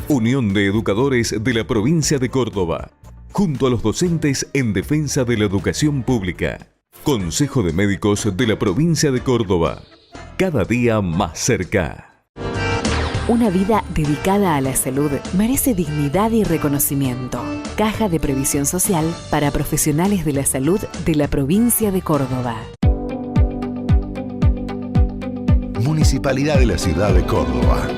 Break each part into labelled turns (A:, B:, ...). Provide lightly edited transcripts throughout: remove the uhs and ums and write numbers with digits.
A: Unión de Educadores de la Provincia de Córdoba, junto a los docentes en defensa de la educación pública. Consejo de Médicos de la Provincia de Córdoba, cada día más cerca.
B: Una vida dedicada a la salud merece dignidad y reconocimiento. Caja de Previsión Social para profesionales de la salud de la Provincia de Córdoba.
C: Municipalidad de la Ciudad de Córdoba.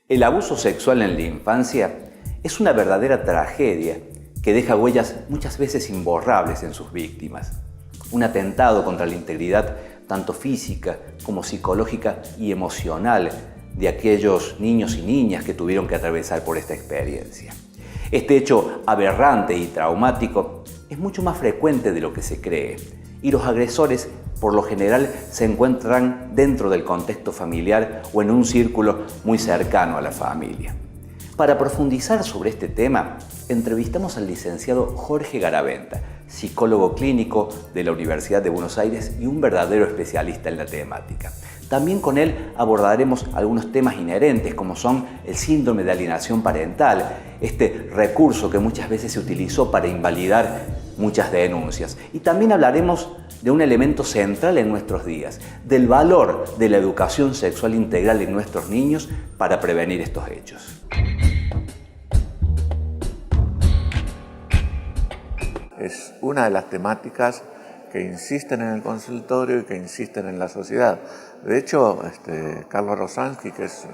D: El abuso sexual en la infancia es una verdadera tragedia que deja huellas muchas veces imborrables en sus víctimas. Un atentado contra la integridad tanto física como psicológica y emocional de aquellos niños y niñas que tuvieron que atravesar por esta experiencia. Este hecho aberrante y traumático es mucho más frecuente de lo que se cree y los agresores por lo general se encuentran dentro del contexto familiar o en un círculo muy cercano a la familia. Para profundizar sobre este tema, entrevistamos al licenciado Jorge Garaventa, psicólogo clínico de la Universidad de Buenos Aires y un verdadero especialista en la temática. También con él abordaremos algunos temas inherentes como son el síndrome de alienación parental, este recurso que muchas veces se utilizó para invalidar muchas denuncias. Y también hablaremos de un elemento central en nuestros días, del valor de la educación sexual integral en nuestros niños para prevenir estos hechos.
E: Es una de las temáticas que insisten en el consultorio y que insisten en la sociedad. De hecho, Carlos Rosansky, que es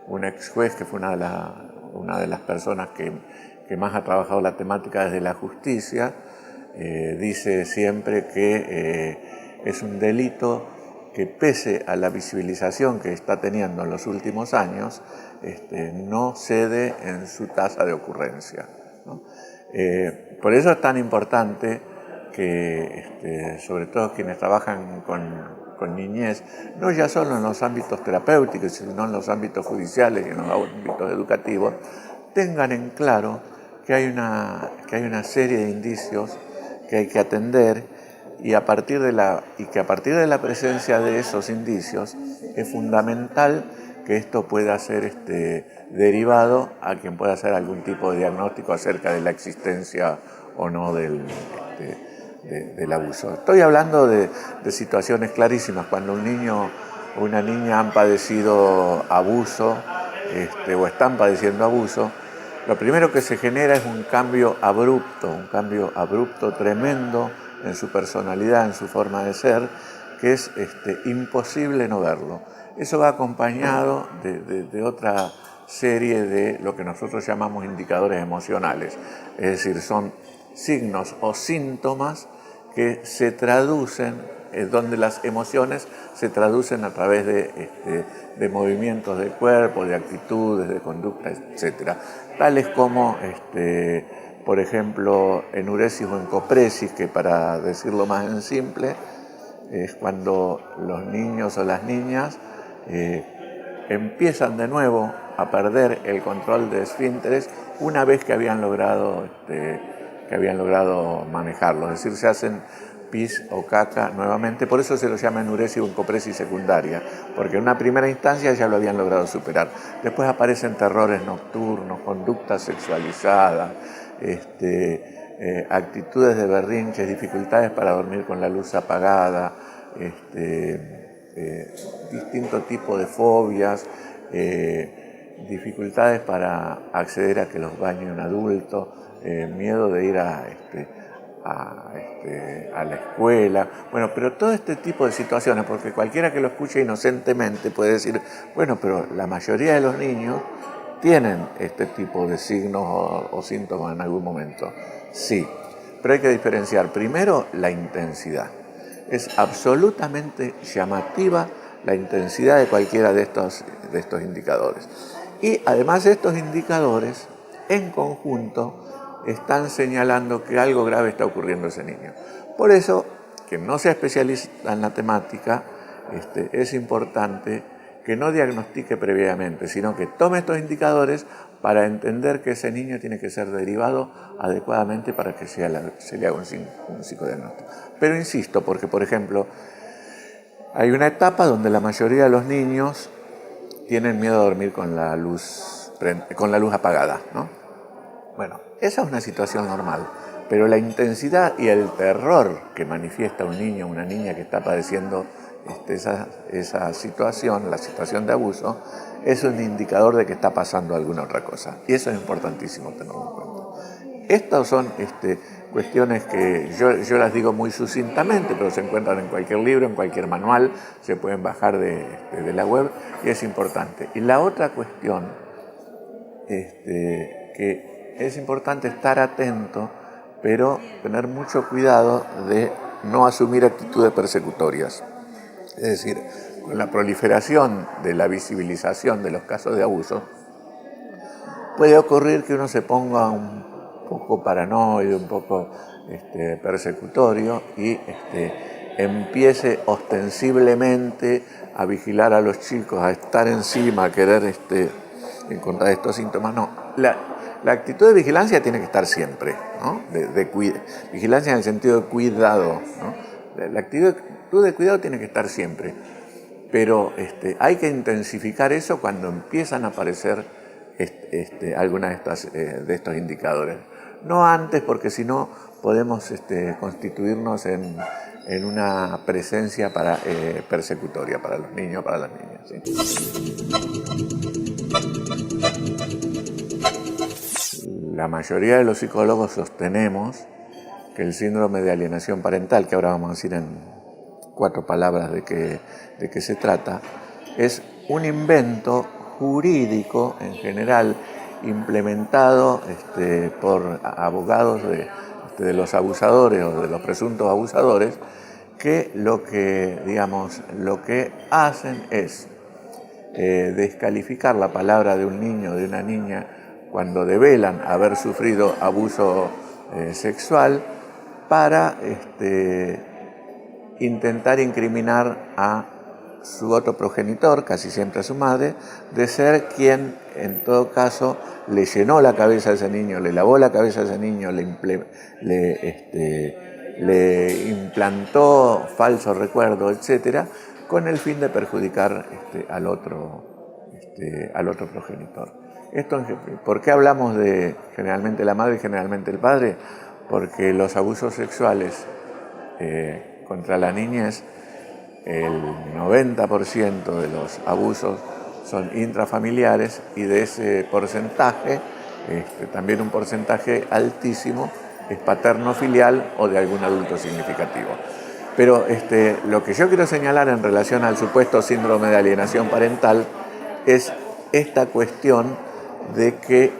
E: un ex juez, que fue una de las personas que más ha trabajado la temática desde la justicia, dice siempre que es un delito que, pese a la visibilización que está teniendo en los últimos años, no cede en su tasa de ocurrencia, ¿no? Por eso es tan importante que, sobre todo quienes trabajan con niñez, no ya solo en los ámbitos terapéuticos, sino en los ámbitos judiciales y en los ámbitos educativos, tengan en claro que hay una serie de indicios que hay que atender y que a partir de la presencia de esos indicios es fundamental que esto pueda ser derivado a quien pueda hacer algún tipo de diagnóstico acerca de la existencia o no del abuso. Estoy hablando de situaciones clarísimas, cuando un niño o una niña han padecido abuso o están padeciendo abuso. Lo primero que se genera es un cambio abrupto tremendo en su personalidad, en su forma de ser, que es imposible no verlo. Eso va acompañado de otra serie de lo que nosotros llamamos indicadores emocionales, es decir, son signos o síntomas que se traducen, donde las emociones se traducen a través de movimientos del cuerpo, de actitudes, de conducta, etc. Tales como, por ejemplo, enuresis o encopresis, que para decirlo más en simple, es cuando los niños o las niñas empiezan de nuevo a perder el control de esfínteres una vez que habían logrado manejarlo, es decir, se hacen pis o caca nuevamente. Por eso se lo llama enuresis o encopresis secundaria, porque en una primera instancia ya lo habían logrado superar. Después aparecen terrores nocturnos, conductas sexualizadas, actitudes de berrinches, dificultades para dormir con la luz apagada, distintos tipos de fobias, dificultades para acceder a que los bañe un adulto, miedo de ir a la escuela, bueno, pero todo este tipo de situaciones, porque cualquiera que lo escuche inocentemente puede decir, bueno, pero la mayoría de los niños tienen este tipo de signos o síntomas en algún momento. Sí, pero hay que diferenciar primero la intensidad. Es absolutamente llamativa la intensidad de cualquiera de estos indicadores. Y además estos indicadores, en conjunto, están señalando que algo grave está ocurriendo a ese niño. Por eso, quien no sea especialista en la temática, es importante que no diagnostique previamente, sino que tome estos indicadores para entender que ese niño tiene que ser derivado adecuadamente para que se le haga un psicodiagnóstico. Pero insisto, porque por ejemplo, hay una etapa donde la mayoría de los niños tienen miedo a dormir con la luz apagada, ¿no? Bueno, esa es una situación normal, pero la intensidad y el terror que manifiesta un niño o una niña que está padeciendo esa situación, la situación de abuso, es un indicador de que está pasando alguna otra cosa. Y eso es importantísimo tenerlo en cuenta. Estas son cuestiones que yo las digo muy sucintamente, pero se encuentran en cualquier libro, en cualquier manual, se pueden bajar de la web y es importante. Y la otra cuestión, que es importante estar atento, pero tener mucho cuidado de no asumir actitudes persecutorias. Es decir, con la proliferación de la visibilización de los casos de abuso, puede ocurrir que uno se ponga un poco paranoide, un poco persecutorio y empiece ostensiblemente a vigilar a los chicos, a estar encima, a querer encontrar estos síntomas. No, la actitud de vigilancia tiene que estar siempre, ¿no? Vigilancia en el sentido de cuidado, ¿no? La actitud de cuidado tiene que estar siempre, pero hay que intensificar eso cuando empiezan a aparecer algunas de estos indicadores. No antes, porque si no podemos constituirnos en una presencia persecutoria para los niños, para las niñas, ¿sí? La mayoría de los psicólogos sostenemos que el síndrome de alienación parental, que ahora vamos a decir en 4 palabras de qué se trata, es un invento jurídico en general implementado por abogados de los abusadores o de los presuntos abusadores, que lo que hacen es descalificar la palabra de un niño o de una niña cuando develan haber sufrido abuso sexual para intentar incriminar a su otro progenitor, casi siempre a su madre, de ser quien en todo caso le llenó la cabeza a ese niño, le lavó la cabeza a ese niño, le implantó falso recuerdo, etcétera, con el fin de perjudicar al otro progenitor. ¿Por qué hablamos de generalmente la madre y generalmente el padre? Porque los abusos sexuales contra la niñez, el 90% de los abusos son intrafamiliares y de ese porcentaje, también un porcentaje altísimo es paterno-filial o de algún adulto significativo. Pero lo que yo quiero señalar en relación al supuesto síndrome de alienación parental es esta cuestión de que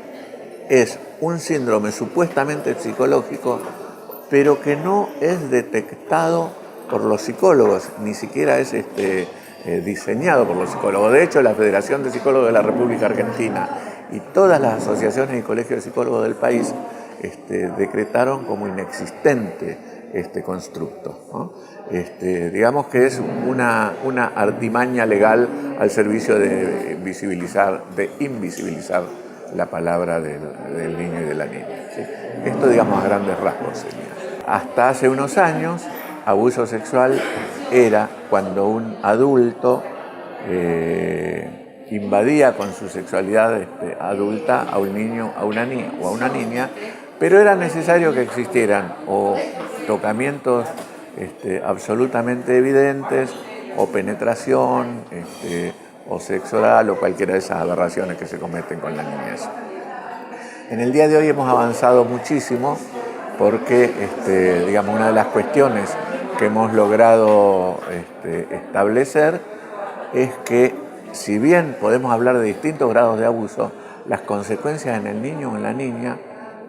E: es un síndrome supuestamente psicológico, pero que no es detectado por los psicólogos, ni siquiera es diseñado por los psicólogos. De hecho, la Federación de Psicólogos de la República Argentina y todas las asociaciones y colegios de psicólogos del país decretaron como inexistente este constructo, ¿no? Digamos que es una artimaña legal al servicio de invisibilizar la palabra del niño y de la niña, ¿sí? Esto, digamos, a grandes rasgos sería. Hasta hace unos años, abuso sexual era cuando un adulto invadía con su sexualidad adulta a un niño, a una niña o a una niña, pero era necesario que existieran o tocamientos absolutamente evidentes o penetración, o sexo oral, o cualquiera de esas aberraciones que se cometen con la niñez. En el día de hoy hemos avanzado muchísimo porque, digamos, una de las cuestiones que hemos logrado establecer es que, si bien podemos hablar de distintos grados de abuso, las consecuencias en el niño o en la niña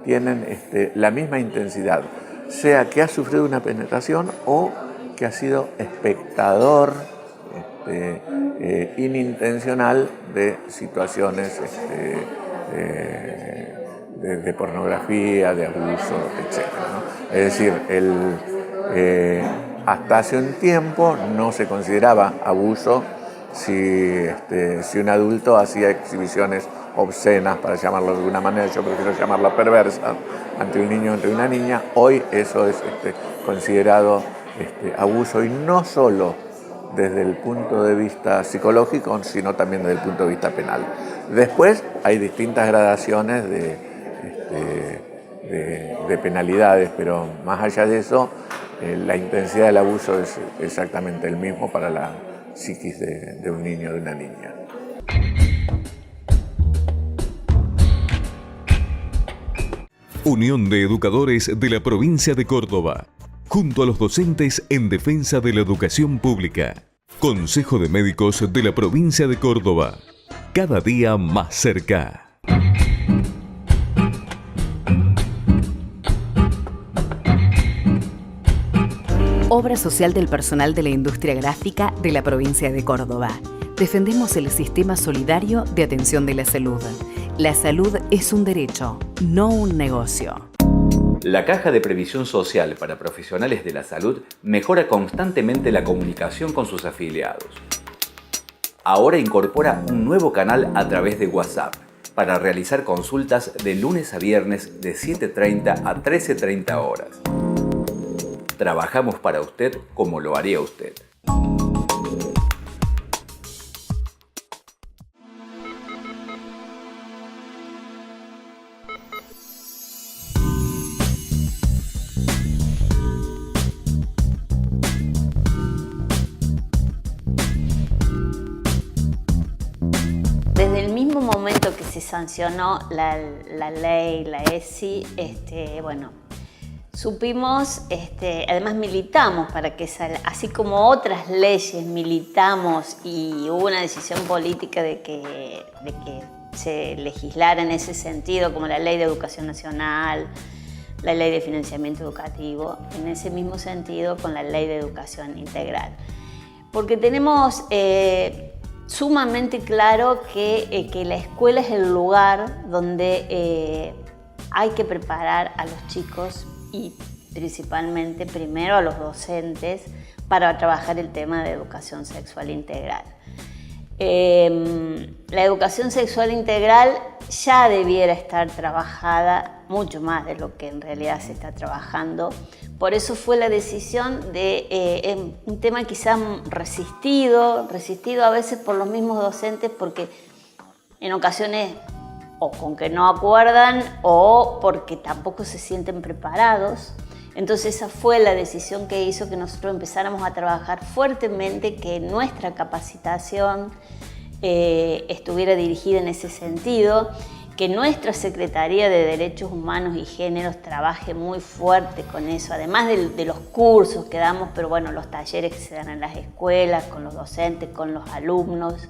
E: tienen la misma intensidad, sea que ha sufrido una penetración o que ha sido espectador inintencional de situaciones de pornografía, de abuso, etc., ¿no? Es decir, hasta hace un tiempo no se consideraba abuso si un adulto hacía exhibiciones obscenas, para llamarlo de alguna manera, yo prefiero llamarla perversa, ante un niño o ante una niña. Hoy eso es considerado abuso, y no solo desde el punto de vista psicológico, sino también desde el punto de vista penal. Después hay distintas gradaciones de penalidades, pero más allá de eso, la intensidad del abuso es exactamente el mismo para la psiquis de un niño o de una niña.
A: Unión de Educadores de la Provincia de Córdoba, junto a los docentes en defensa de la educación pública. Consejo de Médicos de la Provincia de Córdoba, cada día más cerca.
B: Obra social del personal de la industria gráfica de la provincia de Córdoba. Defendemos el sistema solidario de atención de la salud. La salud es un derecho, no un negocio.
D: La Caja de Previsión Social para Profesionales de la Salud mejora constantemente la comunicación con sus afiliados. Ahora incorpora un nuevo canal a través de WhatsApp para realizar consultas de lunes a viernes de 7:30 a 13:30 horas. Trabajamos para usted como lo haría usted.
F: Desde el mismo momento que se sancionó la ley, la ESI, supimos, además militamos para que, así como otras leyes, militamos y hubo una decisión política de que se legislara en ese sentido, como la Ley de Educación Nacional, la Ley de Financiamiento Educativo, en ese mismo sentido con la Ley de Educación Integral. Porque tenemos sumamente claro que la escuela es el lugar donde hay que preparar a los chicos y principalmente primero a los docentes para trabajar el tema de educación sexual integral. La educación sexual integral ya debiera estar trabajada mucho más de lo que en realidad se está trabajando. Por eso fue la decisión de un tema quizás resistido a veces por los mismos docentes, porque en ocasiones o con que no acuerdan o porque tampoco se sienten preparados. Entonces esa fue la decisión que hizo que nosotros empezáramos a trabajar fuertemente, que nuestra capacitación estuviera dirigida en ese sentido, que nuestra Secretaría de Derechos Humanos y Géneros trabaje muy fuerte con eso, además de los cursos que damos, pero bueno, los talleres que se dan en las escuelas, con los docentes, con los alumnos.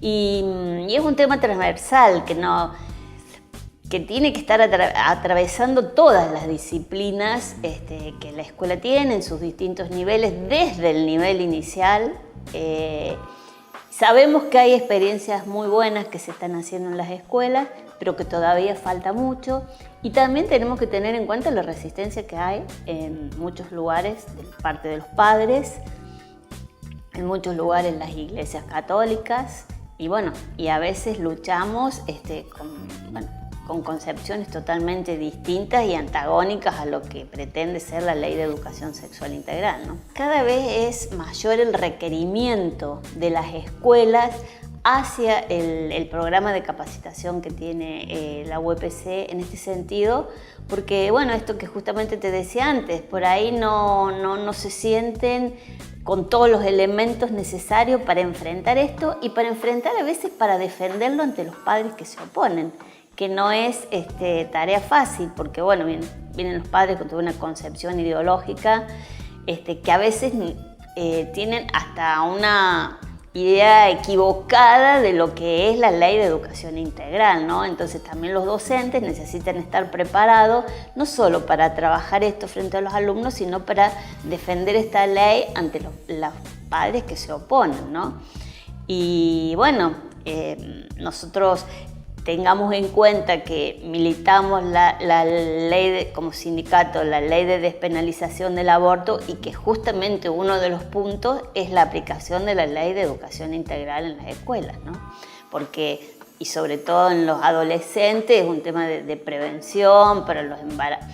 F: Y es un tema transversal que tiene que estar atravesando todas las disciplinas que la escuela tiene en sus distintos niveles, desde el nivel inicial. Sabemos que hay experiencias muy buenas que se están haciendo en las escuelas, pero que todavía falta mucho. Y también tenemos que tener en cuenta la resistencia que hay en muchos lugares de parte de los padres, en muchos lugares las iglesias católicas. Y bueno, y a veces luchamos con concepciones totalmente distintas y antagónicas a lo que pretende ser la Ley de Educación Sexual Integral, ¿no? Cada vez es mayor el requerimiento de las escuelas hacia el programa de capacitación que tiene la UPC en este sentido, porque bueno, esto que justamente te decía antes, por ahí no se sienten con todos los elementos necesarios para enfrentar esto y para enfrentar a veces para defenderlo ante los padres que se oponen, que no es tarea fácil, porque bueno, vienen los padres con toda una concepción ideológica que a veces tienen hasta una idea equivocada de lo que es la ley de educación integral, ¿no? Entonces también los docentes necesitan estar preparados no solo para trabajar esto frente a los alumnos, sino para defender esta ley ante los padres que se oponen, ¿no? Y bueno, nosotros tengamos en cuenta que militamos la ley como sindicato, la ley de despenalización del aborto, y que justamente uno de los puntos es la aplicación de la ley de educación integral en las escuelas, ¿no? Porque, y sobre todo en los adolescentes, es un tema de prevención para los embarazos,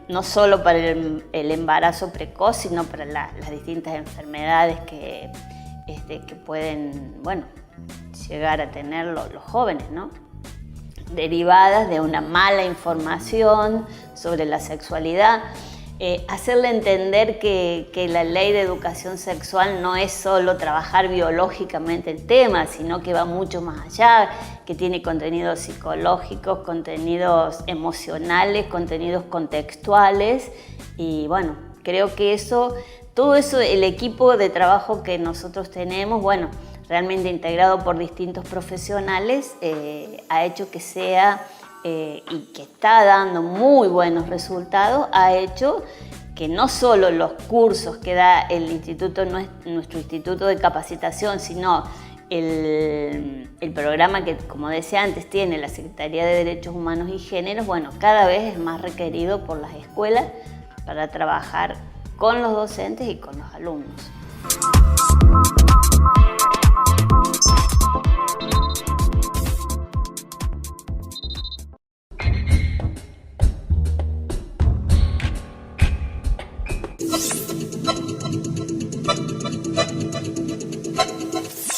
F: no solo para el embarazo precoz, sino para las distintas enfermedades que pueden, bueno, llegar a tener los jóvenes, ¿no? Derivadas de una mala información sobre la sexualidad. Hacerle entender que la ley de educación sexual no es solo trabajar biológicamente el tema, sino que va mucho más allá, que tiene contenidos psicológicos, contenidos emocionales, contenidos contextuales. Y bueno, creo que todo eso, el equipo de trabajo que nosotros tenemos, bueno, realmente integrado por distintos profesionales, ha hecho que sea, y que está dando muy buenos resultados, ha hecho que no solo los cursos que da el instituto, nuestro instituto de capacitación, sino el programa que, como decía antes, tiene la Secretaría de Derechos Humanos y Géneros, bueno, cada vez es más requerido por las escuelas para trabajar con los docentes y con los alumnos.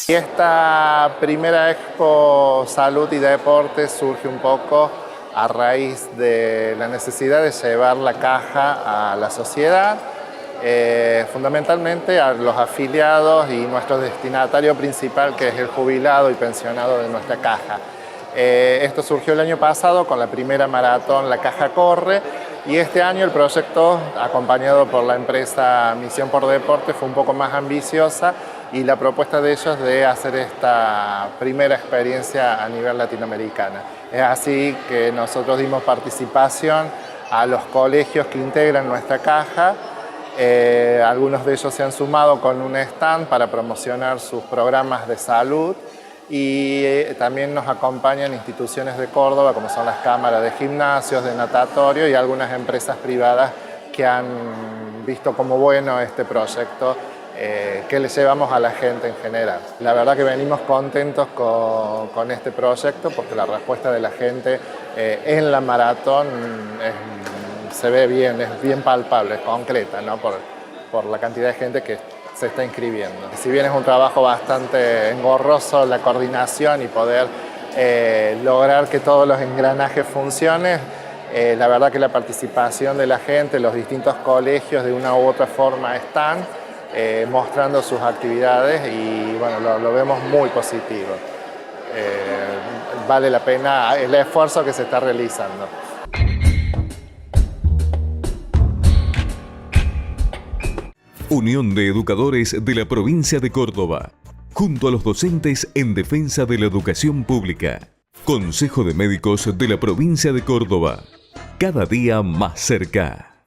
G: Y esta primera Expo Salud y Deporte surge un poco a raíz de la necesidad de llevar la caja a la sociedad, fundamentalmente a los afiliados y nuestro destinatario principal, que es el jubilado y pensionado de nuestra caja. Esto surgió el año pasado con la primera maratón La Caja Corre, y este año el proyecto, acompañado por la empresa Misión por Deporte, fue un poco más ambiciosa, y la propuesta de ellos de hacer esta primera experiencia a nivel latinoamericana. Es así que nosotros dimos participación a los colegios que integran nuestra caja. Algunos de ellos se han sumado con un stand para promocionar sus programas de salud, y también nos acompañan instituciones de Córdoba, como son las cámaras de gimnasios, de natatorio, y algunas empresas privadas que han visto como bueno este proyecto que le llevamos a la gente en general. La verdad que venimos contentos con este proyecto, porque la respuesta de la gente en la maratón se ve bien, es bien palpable, es concreta, ¿no? por la cantidad de gente que se está inscribiendo. Si bien es un trabajo bastante engorroso la coordinación y poder lograr que todos los engranajes funcionen, la verdad que la participación de la gente, los distintos colegios de una u otra forma están mostrando sus actividades, y bueno, lo vemos muy positivo. Vale la pena el esfuerzo que se está realizando.
A: Unión de Educadores de la Provincia de Córdoba, junto a los docentes en defensa de la educación pública. Consejo de Médicos de la Provincia de Córdoba, cada día más cerca.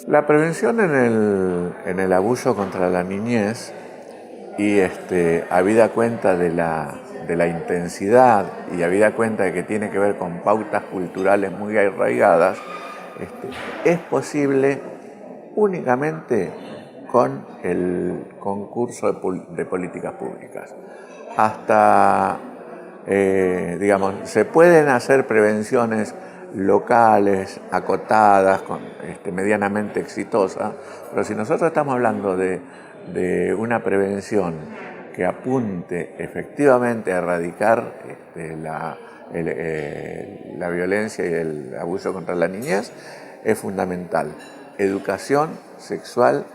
E: La prevención en el abuso contra la niñez, y habida cuenta de la intensidad y habida cuenta de que tiene que ver con pautas culturales muy arraigadas, es posible únicamente con el concurso de políticas públicas. Hasta, se pueden hacer prevenciones locales, acotadas, medianamente exitosas, pero si nosotros estamos hablando de una prevención que apunte efectivamente a erradicar la violencia y el abuso contra la niñez es fundamental. Educación sexual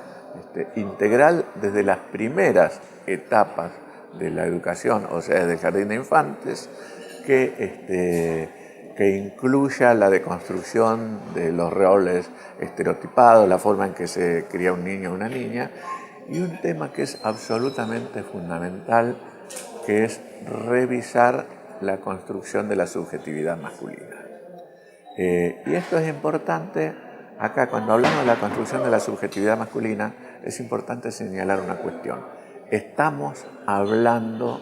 E: integral desde las primeras etapas de la educación, o sea, desde el jardín de infantes, que incluya la deconstrucción de los roles estereotipados, la forma en que se cría un niño o una niña, y un tema que es absolutamente fundamental, que es revisar la construcción de la subjetividad masculina. Y esto es importante, acá cuando hablamos de la construcción de la subjetividad masculina, es importante señalar una cuestión. Estamos hablando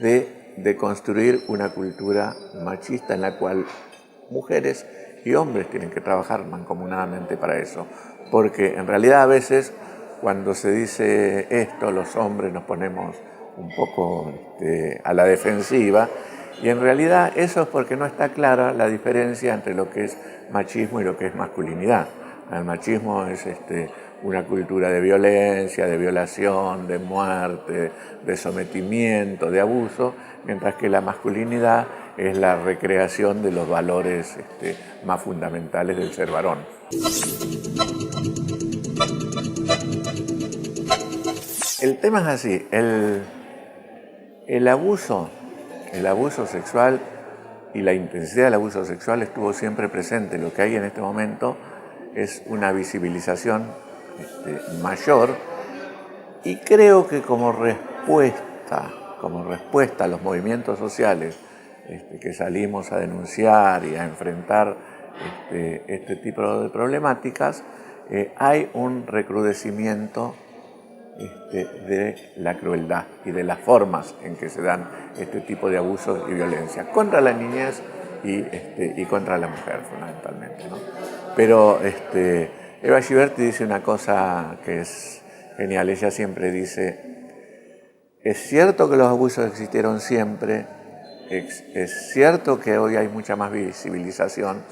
E: de construir una cultura machista en la cual mujeres y hombres tienen que trabajar mancomunadamente para eso. Porque en realidad a veces cuando se dice esto, los hombres nos ponemos un poco a la defensiva, y en realidad eso es porque no está clara la diferencia entre lo que es machismo y lo que es masculinidad. El machismo es una cultura de violencia, de violación, de muerte, de sometimiento, de abuso, mientras que la masculinidad es la recreación de los valores más fundamentales del ser varón. El tema es así, el abuso sexual y la intensidad del abuso sexual estuvo siempre presente. Lo que hay en este momento es una visibilización mayor, y creo que como respuesta a los movimientos sociales que salimos a denunciar y a enfrentar este tipo de problemáticas, hay un recrudecimiento de la crueldad y de las formas en que se dan este tipo de abusos y violencia contra la niñez y contra la mujer fundamentalmente, ¿no? Pero Eva Giberti dice una cosa que es genial. Ella siempre dice: es cierto que los abusos existieron siempre, es cierto que hoy hay mucha más visibilización,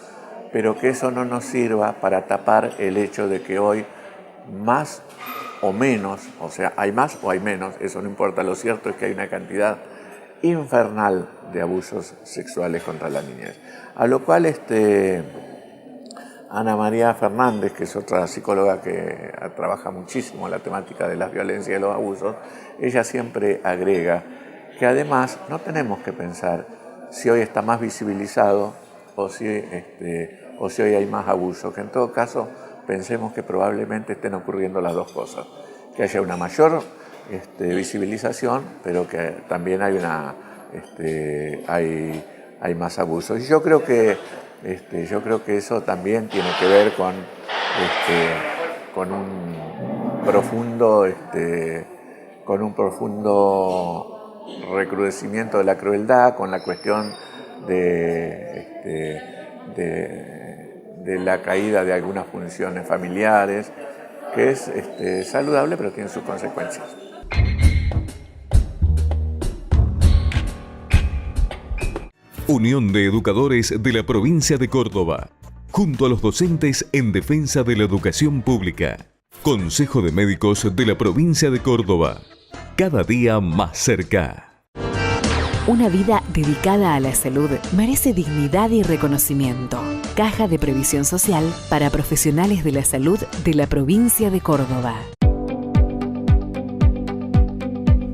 E: pero que eso no nos sirva para tapar el hecho de que hoy más o menos, o sea, hay más o hay menos, eso no importa, lo cierto es que hay una cantidad infernal de abusos sexuales contra la niñez. A lo cual Ana María Fernández, que es otra psicóloga que trabaja muchísimo la temática de las violencias y los abusos, ella siempre agrega que además no tenemos que pensar si hoy está más visibilizado o si hoy hay más abuso, que en todo caso pensemos que probablemente estén ocurriendo las dos cosas, que haya una mayor visibilización, pero que también hay más abusos. Y yo creo que eso también tiene que ver con un profundo recrudecimiento de la crueldad, con la cuestión de la caída de algunas funciones familiares, que es saludable, pero tiene sus consecuencias.
A: Unión de Educadores de la Provincia de Córdoba, junto a los docentes en defensa de la educación pública. Consejo de Médicos de la Provincia de Córdoba, cada día más cerca.
B: Una vida dedicada a la salud merece dignidad y reconocimiento. Caja de Previsión Social para profesionales de la salud de la provincia de Córdoba.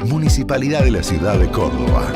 C: Municipalidad de la Ciudad de Córdoba.